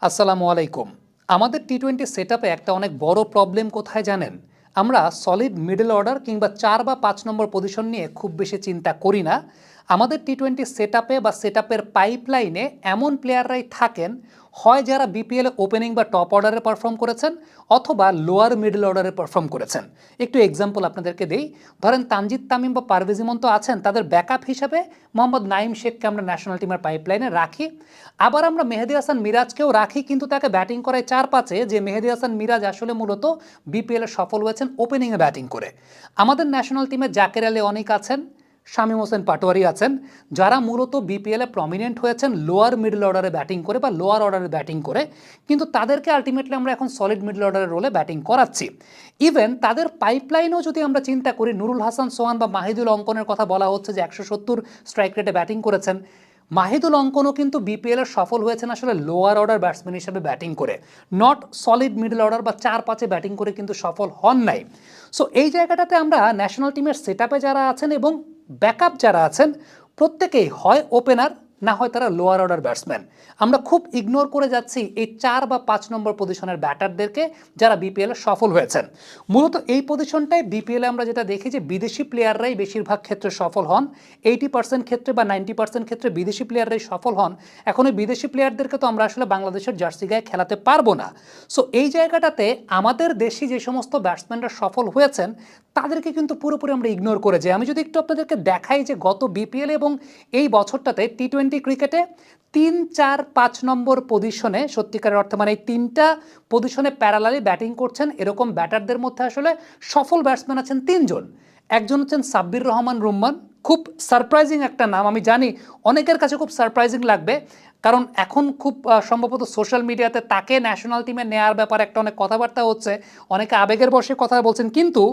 আসসালামু আলাইকুম। আমাদের টি-20 সেটআপে একটা অনেক বড় প্রবলেম কোথায় জানেন? আমরা সলিড মিডল অর্ডার কিংবা ৪ বা ৫ নম্বর পজিশন নিয়ে খুব বেশি চিন্তা করি না। আমাদের টি-20 সেটআপে বা সেটআপের পাইপলাইনে এমন প্লেয়াররাই থাকেন, হয় যারা বিপিএলে ওপেনিং বা টপ অর্ডারে পারফর্ম করেছেন অথবা লোয়ার মিডল অর্ডারে পারফর্ম করেছেন। একটু এক্সাম্পল আপনাদেরকে দেই। ধরেন তানজিদ তামিম বা পারভেজ ইমন তো আছেন, তাদের ব্যাকআপ হিসাবে মোহাম্মদ নাইম শেখকে আমরা ন্যাশনাল টিমের পাইপলাইনে রাখি। আবার আমরা মেহেদী হাসান মিরাজকেও রাখি, কিন্তু তাকে ব্যাটিং করায় ৪-৫-এ, যে মেহেদী হাসান মিরাজ আসলে মূলত বিপিএলে সফল হয়েছেন ওপেনিংয়ে ব্যাটিং করে। আমাদের ন্যাশনাল টিমে জাকের আলী অনিক আছেন, শামীম হোসেন পাটোয়ারি আছেন, যারা মূলত বিপিএলে প্রমিনেন্ট হয়েছেন লোয়ার মিডল অর্ডারে ব্যাটিং করে বা লোয়ার অর্ডারে ব্যাটিং করে, কিন্তু তাদেরকে আলটিমেটলি আমরা এখন সলিড মিডল অর্ডারের রোলে ব্যাটিং করাচ্ছি। ইভেন তাদের পাইপলাইনেও যদি আমরা চিন্তা করি, নুরুল হাসান সোহান বা মাহিদুল অঙ্কনের কথা বলা হচ্ছে যে ১৭০ স্ট্রাইক রেটে ব্যাটিং করেছেন। মাহিদুল অঙ্কনও কিন্তু বিপিএলে সফল হয়েছেন আসলে লোয়ার অর্ডার ব্যাটসম্যান হিসেবে ব্যাটিং করে, নট সলিড মিডল অর্ডার বা ৪-৫-এ ব্যাটিং করে কিন্তু সফল হন নাই। সো এই জায়গাটাতে আমরা ন্যাশনাল টিমের সেটআপে যারা আছেন এবং ব্যাকআপ যারা আছেন, প্রত্যেকেই হয় ওপেনার, না হয় তারা লোয়ার অর্ডার ব্যাটসম্যান। আমরা খুব ইগনোর করে যাচ্ছি এই ৪ বা ৫ নম্বর পজিশনের ব্যাটারদেরকে যারা বিপিএলে সফল হয়েছেন। মূলত এই পজিশনটায় বিপিএলে আমরা যেটা দেখি যে বিদেশি প্লেয়াররাই বেশিরভাগ ক্ষেত্রে সফল হন। 80% ক্ষেত্রে বা 90% ক্ষেত্রে বিদেশি প্লেয়াররাই সফল হন। এখন ওই বিদেশি প্লেয়ারদেরকে তো আমরা আসলে বাংলাদেশের জার্সি গায়ে খেলাতে পারবো না। সো এই জায়গাটাতে আমাদের দেশি যে সমস্ত ব্যাটসম্যানরা সফল হয়েছেন তাদেরকে কিন্তু পুরোপুরি আমরা ইগনোর করে যাই। আমি যদি একটু আপনাদেরকে দেখাই যে গত বিপিএল এবং এই বছরটাতে টি-20 ক্রিকেটে ৩, ৪, ৫ নম্বর পজিশনে সত্যিকারের অর্থে মানে এই তিনটা পজিশনে প্যারালালি ব্যাটিং করছেন এরকম ব্যাটারদের মধ্যে আসলে সফল ব্যাটসম্যান আছেন ৩ জন। একজন হচ্ছেন সাব্বির রহমান রুম্মান, খুব সারপ্রাইজিং একটা নাম। আমি জানি অনেকের কাছে খুব সারপ্রাইজিং লাগবে, কারণ এখন খুব সম্ভবত সোশ্যাল মিডিয়াতে তাকে ন্যাশনাল টিমে নেওয়ার ব্যাপারে একটা অনেক কথাবার্তা হচ্ছে, অনেকে আবেগের বশে কথা বলছেন, কিন্তু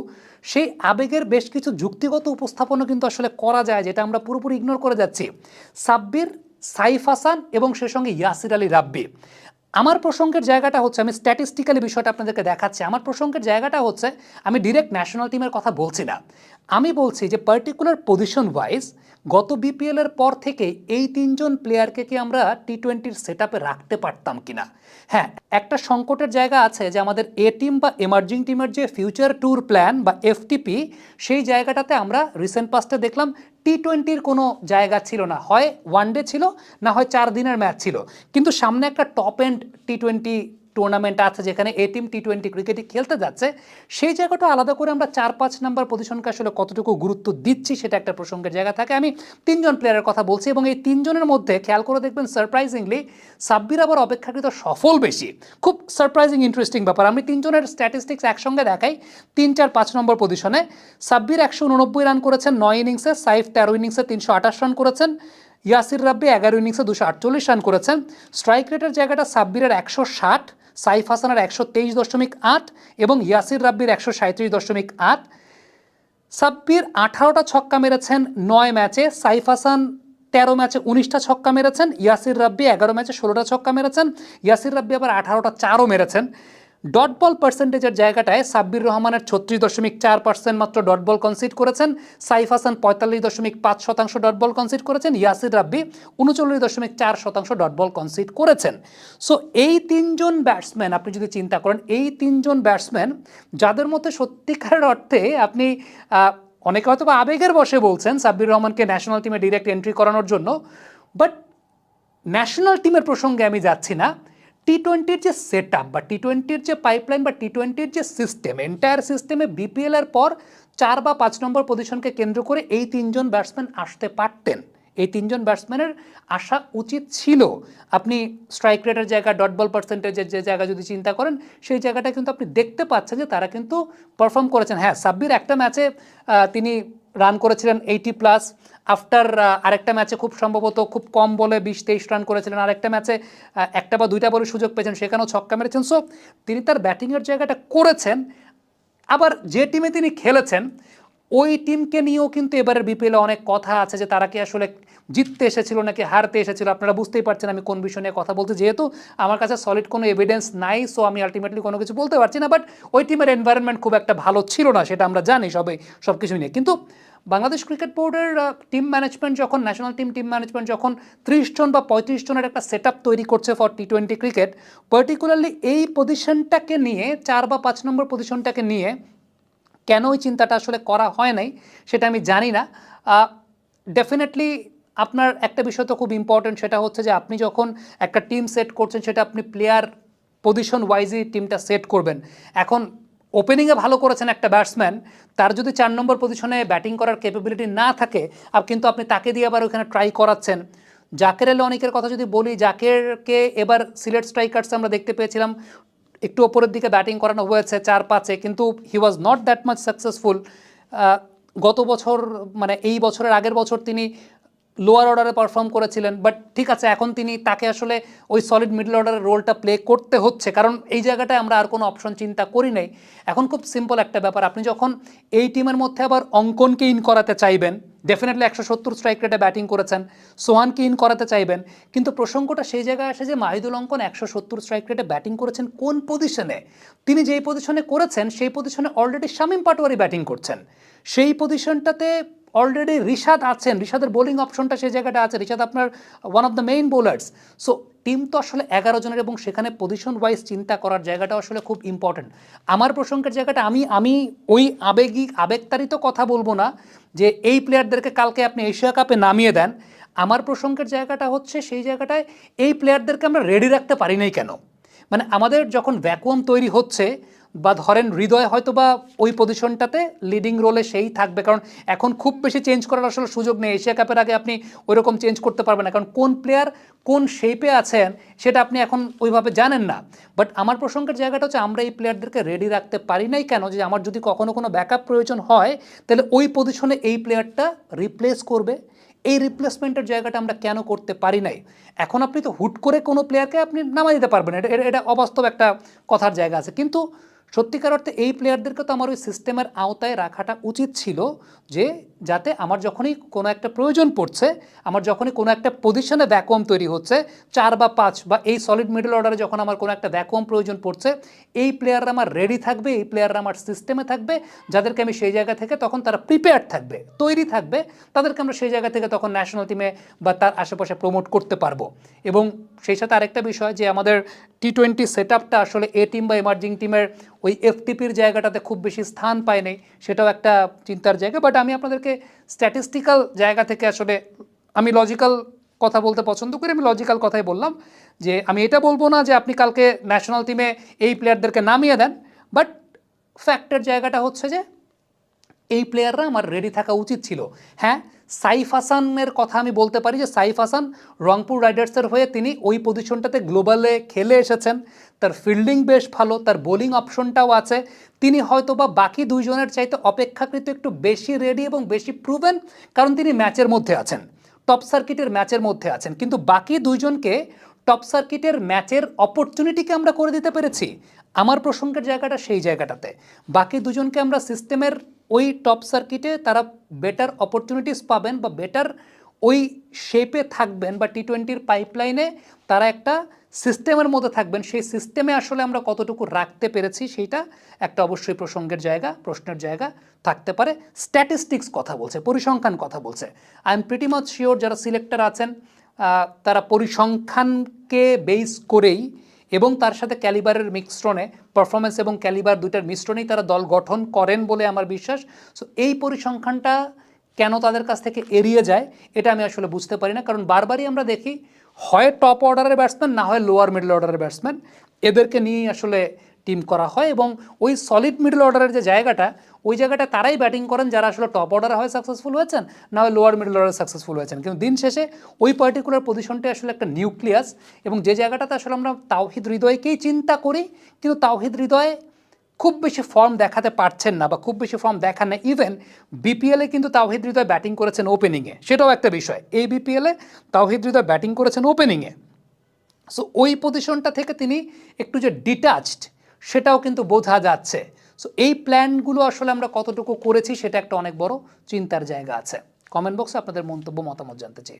সেই আবেগের বেশ কিছু যুক্তিগত উপস্থাপনও কিন্তু আসলে করা যায়, যেটা আমরা পুরোপুরি ইগনোর করে যাচ্ছি। সাব্বির, সাইফ হাসান এবং সে সঙ্গে ইয়াসির আলী রাব্বি। আমার প্রসঙ্গের জায়গাটা হচ্ছে, আমি স্ট্যাটিস্টিক্যালি বিষয়টা আপনাদেরকে দেখাচ্ছি, আমার প্রসঙ্গের জায়গাটা হচ্ছে আমি ডিরেক্ট ন্যাশনাল টিমের কথা বলছি না। আমি বলছি যে পার্টিকুলার পজিশন ওয়াইজ গত বিপিএলের পর থেকে এই ৩ জন প্লেয়ারকে কি আমরা টি-20 সেটআপে রাখতে পারতাম কিনা। হ্যাঁ, একটা সংকটের জায়গা আছে যে আমাদের এ টিম বা এমার্জিং টিমের যে ফিউচার ট্যুর প্ল্যান বা এফটিপি, সেই জায়গাটাতে আমরা রিসেন্ট পাস্টে দেখলাম টি-20-র কোনো জায়গা ছিল না, হয় ওয়ানডে ছিল, না হয় ৪ দিনের ম্যাচ ছিল। কিন্তু সামনে একটা টপ এন্ড টি-20 টুর্নামেন্ট আছে যেখানে এ টিম টি-20 ক্রিকেটে খেলতে যাচ্ছে, সেই জায়গাটা আলাদা করে আমরা ৪-৫ নম্বর পজিশনকে আসলে কতটুকু গুরুত্ব দিচ্ছি সেটা একটা প্রসঙ্গের জায়গা থাকে। আমি ৩ জন প্লেয়ারের কথা বলছি এবং এই ৩ জনের মধ্যে খেয়াল করে দেখবেন সারপ্রাইজিংলি সাব্বির আবার অপেক্ষাকৃত সফল বেশি। খুব সারপ্রাইজিং ইন্টারেস্টিং ব্যাপার। আমি ৩ জনের স্ট্যাটিস্টিক্স একসঙ্গে দেখাই। ৩, ৪, ৫ নম্বর পজিশনে সাব্বির ১৮৯ রান করেছেন ৯ ইনিংসে, সাইফ ১৩ ইনিংসে ৩২৮ রান করেছেন, ইয়াসির রাব্বি ১১ ইনিংসে ২৪৮ রান করেছেন। স্ট্রাইক রেটের জায়গাটা সাব্বিরের ১৬০, সাইফ হাসানের ১২৩.৮ এবং ইয়াসির রাব্বির ১৩৭.৮। সাব্বির ১৮টা ছক্কা মেরেছেন ৯ ম্যাচে, সাইফ হাসান ১৩ ম্যাচে ১৯টা ছক্কা মেরেছেন, ইয়াসির রাব্বি ১১ ম্যাচে ১৬টা ছক্কা মেরেছেন, ইয়াসির রাব্বি আবার ১৮টা চারও মেরেছেন। ডট বল পার্সেন্টেজের জায়গাটায় সাব্বির রহমানের ৩৬.৪% মাত্র ডট বল কনসিড করেছেন, Saif Hasan ৪৫.৫% dot ball concede করেছেন, ইয়াসির রাব্বি ৩৯.৪% ডট বল কনসিড করেছেন। সো এই ৩ জন ব্যাটসম্যান আপনি যদি চিন্তা করেন, এই ৩ জন ব্যাটসম্যান যাদের মধ্যে সত্যিকারের অর্থে আপনি অনেকে হয়তো বা আবেগের বশে বলছেন সাব্বির রহমানকে ন্যাশনাল টিমে ডিরেক্ট এন্ট্রি করানোর জন্য, বাট ন্যাশনাল টিমের প্রসঙ্গে আমি যাচ্ছি না। টি-20-র যে সেটআপ বা টি-20-র যে পাইপলাইন বা টি-20-র যে সিস্টেম, এন্টায়ার সিস্টেমে বিপিএলের পর ৪ বা ৫ নম্বর পজিশনকে কেন্দ্র করে এই ৩ জন ব্যাটসম্যান আসতে পারতেন। এই ৩ জন ব্যাটসম্যানের আসা উচিত ছিল। আপনি স্ট্রাইক রেটের জায়গা, ডট বল পার্সেন্টেজের যে জায়গা যদি চিন্তা করেন, সেই জায়গাটা কিন্তু আপনি দেখতে পাচ্ছেন যে তারা কিন্তু পারফর্ম করেছেন। হ্যাঁ, সাব্বির একটা ম্যাচে তিনি রান করেছিলেন 80+, আফটার আরেকটা ম্যাচে খুব সম্ভবত খুব কম বলে ২০-২৩ রান করেছিলেন, আরেকটা ম্যাচে একটা বা দুইটা বলে সুযোগ পেয়েছেন, সেখানেও ছক্কা মেরেছেন। সো তিনি তার ব্যাটিংয়ের জায়গাটা করেছেন। আবার যে টিমে তিনি খেলেছেন ওই টিমকে নিয়েও কিন্তু এবারের বিপিএলে অনেক কথা আছে যে তারা কি আসলে জিততে এসেছিল নাকি হারতে এসেছিল। আপনারা বুঝতেই পারছেন আমি কোন বিষয় নিয়ে কথা বলছি, যেহেতু আমার কাছে সলিড কোনো এভিডেন্স নাই, সো আমি আলটিমেটলি কোনো কিছু বলতে পারছি না। বাট ওই টিমের এনভায়রনমেন্ট খুব একটা ভালো ছিল না, সেটা আমরা জানি সব কিছু নিয়ে। কিন্তু বাংলাদেশ ক্রিকেট বোর্ডের টিম ম্যানেজমেন্ট যখন ন্যাশনাল টিম ম্যানেজমেন্ট যখন 30 জন বা 35 জনের একটা সেট তৈরি করছে ফর টি20 ক্রিকেট, পার্টিকুলারলি এই পজিশনটাকে নিয়ে 4 বা 5 নম্বর পজিশনটাকে নিয়ে কেন ওই চিন্তাটা আসলে করা হয় নাই সেটা আমি জানি না। ডেফিনেটলি আপনার একটা বিষয় তো খুব ইম্পর্টেন্ট, সেটা হচ্ছে যে আপনি যখন একটা টিম সেট করছেন সেটা আপনি প্লেয়ার পজিশন ওয়াইজই টিমটা সেট করবেন। এখন ওপেনিংয়ে ভালো করেছেন একটা ব্যাটসম্যান, তার যদি 4 নম্বর পজিশনে ব্যাটিং করার ক্যাপাবিলিটি না থাকে কিন্তু আপনি তাকে দিয়ে আবার ওখানে ট্রাই করাচ্ছেন। জাকের আলী অনেকের কথা যদি বলি, জাকেরকে এবার সিলেট স্ট্রাইকার্সে আমরা দেখতে পেয়েছিলাম একটু ওপরের দিকে ব্যাটিং করানো হয়েছে 4-5-এ, কিন্তু he was not that much successful. গত বছর মানে এই বছরের আগের বছর তিনি লোয়ার অর্ডারে পারফর্ম করেছিলেন, বাট ঠিক আছে, এখন তাকে আসলে ওই সলিড মিডল অর্ডারের রোলটা প্লে করতে হচ্ছে, কারণ এই জায়গাটায় আমরা আর কোনো অপশন চিন্তা করি নাই। এখন খুব সিম্পল একটা ব্যাপার, আপনি যখন এই টিমের মধ্যে আবার অঙ্কনকে ইন করাতে চাইবেন, ডেফিনেটলি 170 স্ট্রাইক রেটে ব্যাটিং করেছেন, সোহানকে ইন করাতে চাইবেন, কিন্তু প্রসঙ্গটা সেই জায়গায় আসে যে মাহিদুল অঙ্কন 170 স্ট্রাইক রেটে ব্যাটিং করেছেন কোন পজিশনে? তিনি যেই পজিশনে করেছেন সেই পজিশনে অলরেডি শামীম পাটোয়ারি ব্যাটিং করছেন, সেই পজিশনটাতে অলরেডি রিশাদ আছেন, রিশাদের বোলিং অপশনটা সেই জায়গাটা আছে, রিশাদ আপনার one of the main bowlers. So team তো আসলে 11 জনের, এবং সেখানে পজিশন ওয়াইজ চিন্তা করার জায়গাটা আসলে খুব ইম্পর্টেন্ট। আমার প্রসঙ্গের জায়গাটা আমি ওই আবেগতাড়িত কথা বলবো না যে এই প্লেয়ারদেরকে কালকে আপনি এশিয়া কাপে নামিয়ে দেন। আমার প্রসঙ্গের জায়গাটা হচ্ছে সেই জায়গাটায় এই প্লেয়ারদেরকে আমরা রেডি রাখতে পারি নাই কেন? মানে আমাদের যখন ভ্যাকুয়াম তৈরি হচ্ছে, বা ধরেন হৃদয় হয়তো বা ওই পজিশনটাতে লিডিং রোলে সেই থাকবে, কারণ এখন খুব বেশি চেঞ্জ করার আসলে সুযোগ নেই। এশিয়া কাপের আগে আপনি ওইরকম চেঞ্জ করতে পারবেন না, কারণ কোন প্লেয়ার কোন শেপে আছেন সেটা আপনি এখন ওইভাবে জানেন না। বাট আমার প্রসঙ্গের জায়গাটা হচ্ছে আমরা এই প্লেয়ারদেরকে রেডি রাখতে পারি নাই কেন? যে আমার যদি কখনো কোনো ব্যাকআপ প্রয়োজন হয় তাহলে ওই পজিশনে এই প্লেয়ারটা রিপ্লেস করবে, এই রিপ্লেসমেন্টের জায়গাটা আমরা কেন করতে পারি নাই? এখন আপনি তো হুট করে কোনো প্লেয়ারকে আপনি নামাই দিতে পারবেন, এটা অবাস্তব একটা কথার জায়গা আছে। কিন্তু সত্যিকার অর্থে এই প্লেয়ারদেরকে তো আমার ওই সিস্টেমের আওতায় রাখাটা উচিত ছিল, যে যাতে আমার যখনই কোনো একটা প্রয়োজন পড়ছে, আমার যখনই কোনো একটা পজিশনে ভ্যাকুয়াম তৈরি হচ্ছে 4 বা 5 বা এই সলিড মিডল অর্ডারে যখন আমার কোনো একটা ভ্যাকুয়াম প্রয়োজন পড়ছে, এই প্লেয়াররা আমার রেডি থাকবে, এই প্লেয়াররা আমার সিস্টেমে থাকবে, যাদেরকে আমি সেই জায়গা থেকে তখন তারা প্রিপেয়ার থাকবে, তৈরি থাকবে, তাদেরকে আমরা সেই জায়গা থেকে তখন ন্যাশনাল টিমে বা তার আশেপাশে প্রমোট করতে পারবো। এবং সেই সাথে আরেকটা বিষয় যে আমাদের টি20 সেট আপটা আসলে এ টিম বা এমার্জিং টিমের ওই এফটিপির জায়গাটাতে খুব বেশি স্থান পায় নাই, সেটাও একটা চিন্তার জায়গা। বাট আমি আপনাদেরকে স্ট্যাটিস্টিক্যাল জায়গা থেকে আসলে আমি লজিক্যাল কথা বলতে পছন্দ করি, আমি লজিক্যাল কথাই বললাম, যে আমি এটা বলবো না যে আপনি কালকে ন্যাশনাল টিমে এই প্লেয়ারদেরকে নামিয়ে দেন, বাট ফ্যাক্টের জায়গাটা হচ্ছে যে এই প্লেয়াররা আমার রেডি থাকা উচিত ছিল। হ্যাঁ, সাইফ হাসানের কথা আমি বলতে পারি যে সাইফ হাসান রংপুর রাইডার্সের হয়ে তিনি ওই পজিশনটাতে গ্লোবালে খেলে এসেছেন, তার ফিল্ডিং বেশ ভালো, তার বোলিং অপশনটাও আছে, তিনি হয়তো বা বাকি দুইজনের চাইতে অপেক্ষাকৃত একটু বেশি রেডি এবং বেশি প্রুভেন, কারণ তিনি ম্যাচের মধ্যে আছেন, টপ সার্কিটের ম্যাচের মধ্যে আছেন। কিন্তু বাকি দুইজনকে টপ সার্কিটের ম্যাচের অপরচুনিটিকে আমরা করে দিতে পেরেছি। আমার প্রসঙ্গের জায়গাটা সেই জায়গাটাতে বাকি দুজনকে আমরা সিস্টেমের ওই টপ সার্কিটে তারা বেটার অপরচুনিটিস পাবেন বা বেটার ওই শেপে থাকবেন, বা টি20-র পাইপলাইনে তারা একটা সিস্টেমের মধ্যে থাকবেন, সেই সিস্টেমে আসলে আমরা কতটুকু রাখতে পেরেছি সেইটা একটা অবশ্যই প্রসঙ্গের জায়গা, প্রশ্নের জায়গা থাকতে পারে। স্ট্যাটিস্টিক্স কথা বলছে, পরিসংখ্যান কথা বলছে, I am pretty much sure যারা সিলেক্টর আছেন তারা পরিসংখ্যানকে বেস করেই এবং তার সাথে ক্যালিবারের মিশ্রণে, পারফরমেন্স এবং ক্যালিবার দুইটার মিশ্রণেই তারা দল গঠন করেন বলে আমার বিশ্বাস। সো এই পরিসংখ্যানটা কেন তাদের কাছ থেকে এড়িয়ে যায় এটা আমি আসলে বুঝতে পারি না, কারণ বারবারই আমরা দেখি হয় টপ অর্ডারের ব্যাটসম্যান, না হয় লোয়ার মিডল অর্ডারের ব্যাটসম্যান, এদেরকে নিয়েই আসলে টিম করা হয়, এবং ওই সলিড মিডল অর্ডারের যে জায়গাটা, ওই জায়গাটা তারাই ব্যাটিং করেন যারা আসলে টপ অর্ডারে হয় সাকসেসফুল হয়েছেন, না হয় লোয়ার মিডল অর্ডারে সাকসেসফুল হয়েছেন। কিন্তু দিন শেষে ওই পার্টিকুলার পজিশনটা আসলে একটা নিউক্লিয়াস, এবং যে জায়গাটাতে আসলে আমরা তাওহিদ হৃদয়কেই চিন্তা করি, কিন্তু তাওহিদ হৃদয় খুব বেশি ফর্ম দেখাতে পারছেন না, বা খুব বেশি ফর্ম দেখান না। ইভেন বিপিএলে কিন্তু তাওহিদ হৃদয় ব্যাটিং করেছেন ওপেনিংয়ে, সেটাও একটা বিষয়। এই বিপিএলে তাওহিদ হৃদয় ব্যাটিং করেছেন ওপেনিংয়ে। সো ওই পজিশনটা থেকে তিনি একটু যে ডিটাচড সেটাও কিন্তু বোঝা যাচ্ছে। সো এই প্ল্যানগুলো আসলে আমরা কতটুকু করেছি সেটা একটা অনেক বড় চিন্তার জায়গা আছে। কমেন্ট বক্সে আপনাদের মন্তব্য মতামত জানতে চাই।